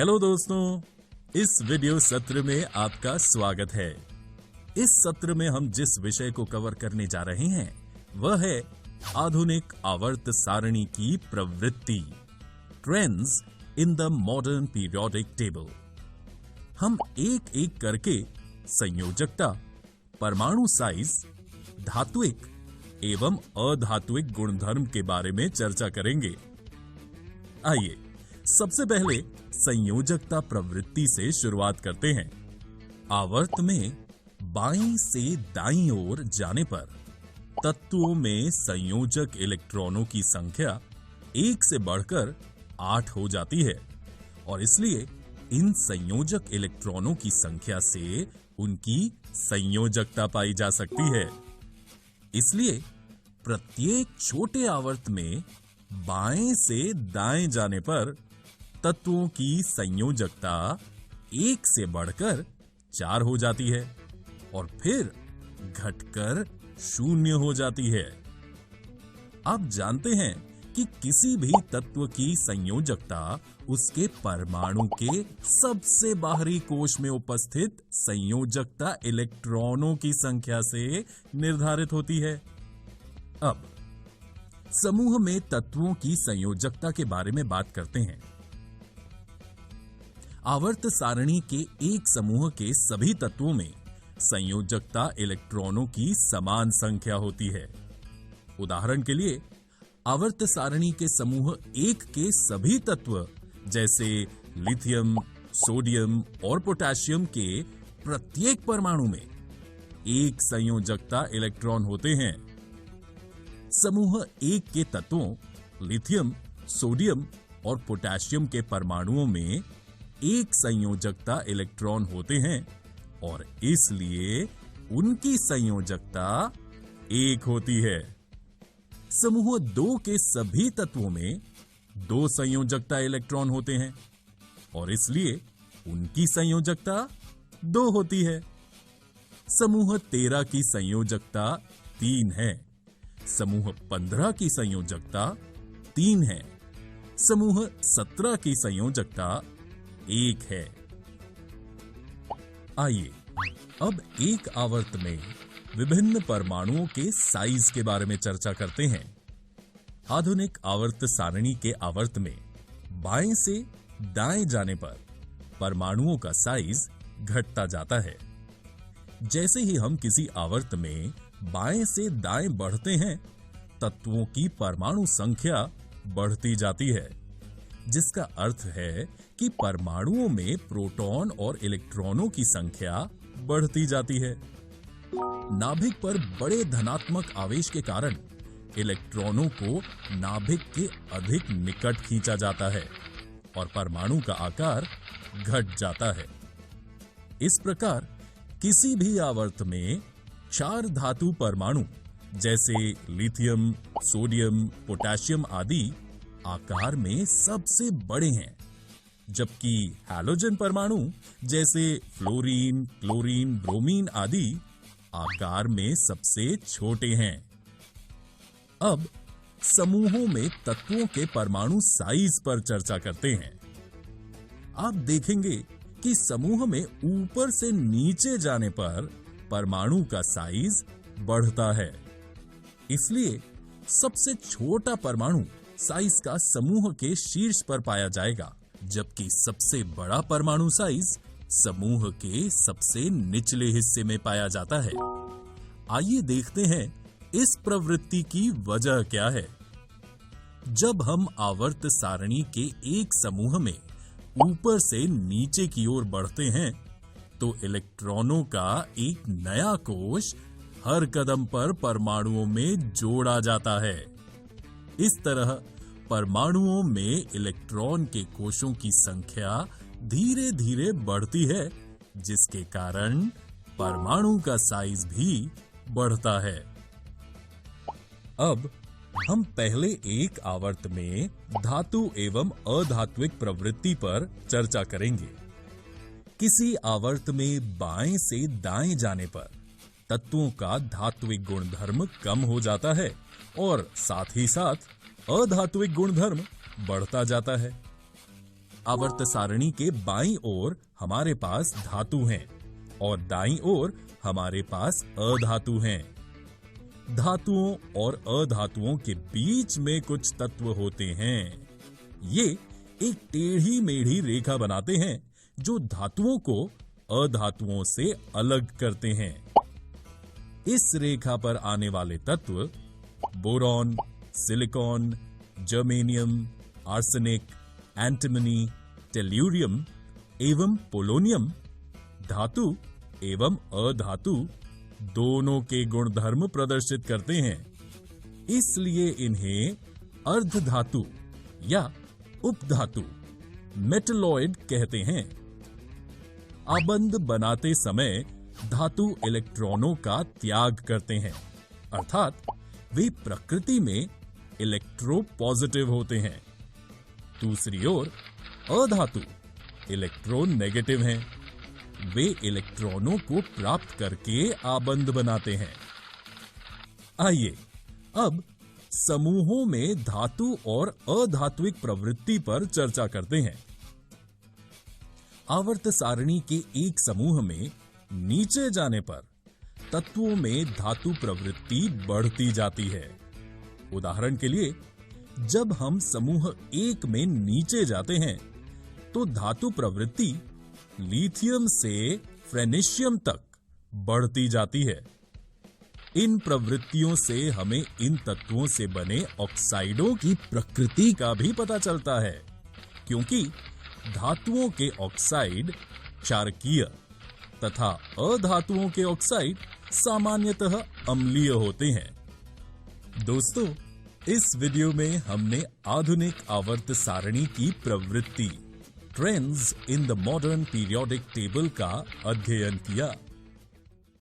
Hello दोस्तों, इस video सत्र में आपका स्वागत है। इस सत्र में हम जिस विषय को कवर करने जा रहे हैं वह है आधुनिक आवर्त सारणी की प्रवृत्ति, trends in the modern periodic table. हम एक एक करके संयोजकता, परमाणु साइज, धात्विक एवं अधात्विक गुणधर्म के बारे में चर्चा करेंगे। आइए सबसे पहले संयोजकता प्रवृत्ति से शुरुआत करते हैं। आवर्त में बाईं से दाईं ओर जाने पर तत्वों में संयोजक इलेक्ट्रॉनों की संख्या 1 से बढ़कर 8 हो जाती है और इसलिए इन संयोजक इलेक्ट्रॉनों की संख्या से उनकी संयोजकता पाई जा सकती है। इसलिए प्रत्येक छोटे आवर्त में बाएं से दाएं जाने पर तत्वों की संयोजकता 1 से बढ़कर 4 हो जाती है और फिर घटकर 0 हो जाती है। आप जानते हैं कि किसी भी तत्व की संयोजकता उसके परमाणु के सबसे बाहरी कोश में उपस्थित संयोजकता इलेक्ट्रॉनों की संख्या से निर्धारित होती है। अब समूह में तत्वों की संयोजकता के बारे में बात करते हैं। आवर्त सारणी के एक समूह के सभी तत्वों में संयोजकता इलेक्ट्रॉनों की समान संख्या होती है। उदाहरण के लिए आवर्त सारणी के समूह 1 के सभी तत्व जैसे लिथियम, सोडियम और पोटेशियम के प्रत्येक परमाणु में एक संयोजकता इलेक्ट्रॉन होते हैं। समूह 1 के तत्वों लिथियम, सोडियम और पोटेशियम के परमाणुओं में एक संयोजकता इलेक्ट्रॉन होते हैं और इसलिए उनकी संयोजकता 1 होती है। समूह 2 के सभी तत्वों में 2 संयोजकता इलेक्ट्रॉन होते हैं और इसलिए उनकी संयोजकता 2 होती है। समूह 13 की संयोजकता 3 है। समूह 15 की संयोजकता 3 है। समूह 17 की संयोजकता 1 है। आइए अब एक आवर्त में विभिन्न परमाणुओं के साइज के बारे में चर्चा करते हैं। आधुनिक आवर्त सारणी के आवर्त में बाएं से दाएं जाने पर परमाणुओं का साइज घटता जाता है। जैसे ही हम किसी आवर्त में बाएं से दाएं बढ़ते हैं, तत्वों की परमाणु संख्या बढ़ती जाती है, जिसका अर्थ है कि परमाणुओं में प्रोटॉन और इलेक्ट्रॉनों की संख्या बढ़ती जाती है। नाभिक पर बड़े धनात्मक आवेश के कारण इलेक्ट्रॉनों को नाभिक के अधिक निकट खींचा जाता है और परमाणु का आकार घट जाता है। इस प्रकार किसी भी आवर्त में 4 धातु परमाणु जैसे लिथियम, सोडियम, पोटेशियम आदि आकार में सबसे बड़े हैं, जबकि हैलोजन परमाणु जैसे फ्लोरीन, क्लोरीन, ब्रोमीन आदि आकार में सबसे छोटे हैं। अब समूहों में तत्वों के परमाणु साइज पर चर्चा करते हैं। आप देखेंगे कि समूह में ऊपर से नीचे जाने पर परमाणु का साइज बढ़ता है। इसलिए सबसे छोटा परमाणु साइज का समूह के शीर्ष पर पाया जाएगा, जबकि सबसे बड़ा परमाणु साइज समूह के सबसे निचले हिस्से में पाया जाता है। आइए देखते हैं इस प्रवृत्ति की वजह क्या है। जब हम आवर्त सारणी के एक समूह में ऊपर से नीचे की ओर बढ़ते हैं, तो इलेक्ट्रॉनों का एक नया कोश हर कदम पर परमाणुओं में जोड़ा जाता है। इस तरह परमाणुओं में इलेक्ट्रॉन के कोशों की संख्या धीरे धीरे बढ़ती है, जिसके कारण परमाणु का साइज भी बढ़ता है। अब हम पहले एक आवर्त में धातु एवं अधात्विक प्रवृत्ति पर चर्चा करेंगे। किसी आवर्त में बाएं से दाएं जाने पर तत्वों का धात्विक गुणधर्म कम हो जाता है और साथ ही साथ अधात्विक गुणधर्म बढ़ता जाता है। आवर्त सारणी के बाईं ओर हमारे पास धातु हैं और दाईं ओर हमारे पास अधातु हैं। धातुओं और अधातुओं के बीच में कुछ तत्व होते हैं। ये एक टेढ़ी मेढ़ी रेखा बनाते हैं जो धातुओं को अधातुओं से अलग करते हैं। इस रेखा पर आने वाले तत्व boron, silicon, germanium, arsenic, antimony, tellurium एवं पोलोनियम धातु एवं अधातु दोनों के गुणधर्म प्रदर्शित करते हैं। इसलिए इन्हें अर्धधातु या उपधातु मेटलॉइड कहते हैं। आबंध बनाते समय धातु इलेक्ट्रॉनों का त्याग करते हैं, अर्थात वे प्रकृति में इलेक्ट्रोपॉजिटिव होते हैं। दूसरी ओर अधातु इलेक्ट्रॉन नेगेटिव हैं। वे इलेक्ट्रॉनों को प्राप्त करके आबंध बनाते हैं। आइए अब समूहों में धातु और अधात्विक प्रवृत्ति पर चर्चा करते हैं। आवर्त सारणी के एक समूह में नीचे जाने पर तत्वों में धातु प्रवृत्ति बढ़ती जाती है। उदाहरण के लिए, जब हम समूह 1 में नीचे जाते हैं तो धातु प्रवृत्ति लिथियम से फ्रेनेशियम तक बढ़ती जाती है। इन प्रवृत्तियों से हमें इन तत्वों से बने ऑक्साइडों की प्रकृति का भी पता चलता है, क्योंकि धातुओं के ऑक्साइड क्षारकीय तथा अधातुओं के ऑक्साइड सामान्यतः अम्लीय होते हैं। दोस्तों, इस वीडियो में हमने आधुनिक आवर्त सारणी की प्रवृत्ति trends in the modern periodic table का अध्ययन किया।